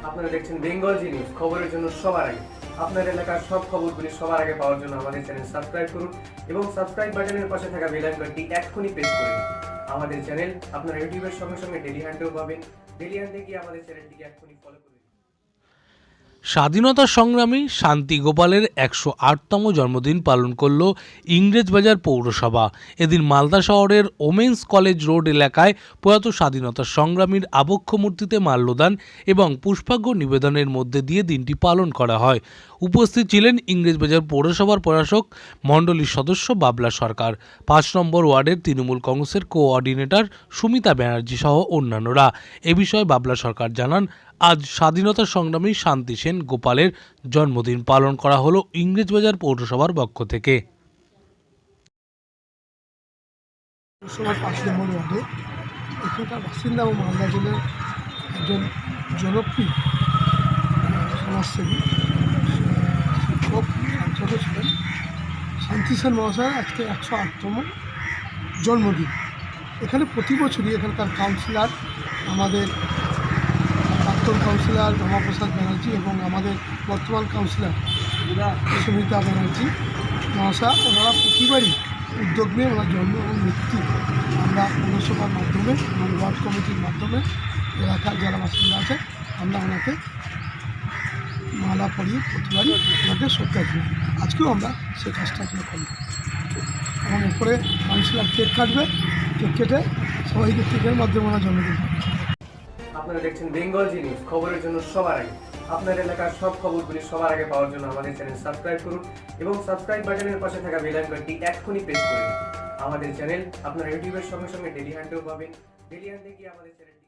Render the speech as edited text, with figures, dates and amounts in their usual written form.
আপনারা দেখছেন বেঙ্গল জি নিউজ, খবরের জন্য সবার আগে। আপনার এলাকার সব খবরগুলি সবার আগে পাওয়ার জন্য আমাদের চ্যানেল সাবস্ক্রাইব করুন এবং সাবস্ক্রাইব বাটনের পাশে থাকা বেল আইকনটি এক্ষুনি প্রেস করুন। আমাদের চ্যানেল আপনারা ইউটিউবের সঙ্গে সঙ্গে ডেলি হ্যান্ডেও পাবেন। ডেলি হ্যান্ডে গিয়ে আমাদের চ্যানেলটিকে এক্ষুনি ফলো করুন। স্বাধীনতা সংগ্রামী শান্তি গোপালের 108তম জন্মদিন পালন করল ইংরেজবাজার পৌরসভা। এদিন মালদা শহরের ওমেন্স কলেজ রোড এলাকায় প্রয়াত স্বাধীনতা সংগ্রামীর আবক্ষ মূর্তিতে মাল্যদান এবং পুষ্পার্ঘ্য নিবেদনের মধ্যে দিয়ে দিনটি পালন করা হয়। উপস্থিত ছিলেন ইংরেজবাজার পৌরসভার প্রশাসক মণ্ডলীর সদস্য বাবলা সরকার, 5 নম্বর ওয়ার্ডের তৃণমূল কংগ্রেসের কোঅর্ডিনেটর সুমিতা ব্যানার্জি সহ অন্যান্যরা। এ বিষয়ে বাবলা সরকার জানান, আজ স্বাধীনতা সংগ্রামী শান্তি সেন গোপালের জন্মদিন পালন করা হলো ইংরেজবাজার পৌরসভার পক্ষ থেকে। পৌরসভার 5 নম্বর ওয়ার্ডে এখানকার বাসিন্দা ও মালদা জেলার একজন জনপ্রিয় সমাজসেবী শিক্ষক সাংসদও ছিলেন শান্তি সেন মহাশয় আজকে 108তম জন্মদিন। এখানে প্রতি বছরই এখানকার কাউন্সিলর, আমাদের প্রাক্তন কাউন্সিলর রমাপ্রসাদ ব্যানার্জি এবং আমাদের বর্তমান কাউন্সিলর সুমিতা ব্যানার্জি মহাশয়, ওনারা প্রতিবারই উদ্যোগ নিয়ে ওনার জন্ম এবং মৃত্যু আমরা পৌরসভার মাধ্যমে এবং ওয়ার্ড কমিটির মাধ্যমে এলাকার যারা বাসিন্দা আছে আমরা ওনাকে মালা পরিয়ে প্রতিবারই ওনাকে শ্রদ্ধা জানাই। আজকেও আমরা সেই কাজটা করি এবং এরপরে কাউন্সিলর কেক কাটবে, কেক কেটে সবাইকে কেকের মাধ্যমে ওনার জন্মদিন পালন করবে। আপনারা দেখছেন বেঙ্গল জি নিউজ, খবরের জন্য সবার আগে। আপনার এলাকার সব খবরগুলি সবার আগে পাওয়ার জন্য আমাদের চ্যানেল সাবস্ক্রাইব করুন এবং সাবস্ক্রাইব বাটনের পাশে থাকা বেল আইকনটি এক্ষুনি প্রেস করুন। আমাদের চ্যানেল আপনারা ইউটিউবের সঙ্গে সঙ্গে ডেলি হ্যান্ডেও পাবেন। ডেলি হ্যান্ডে গিয়ে আমাদের চ্যানেলটি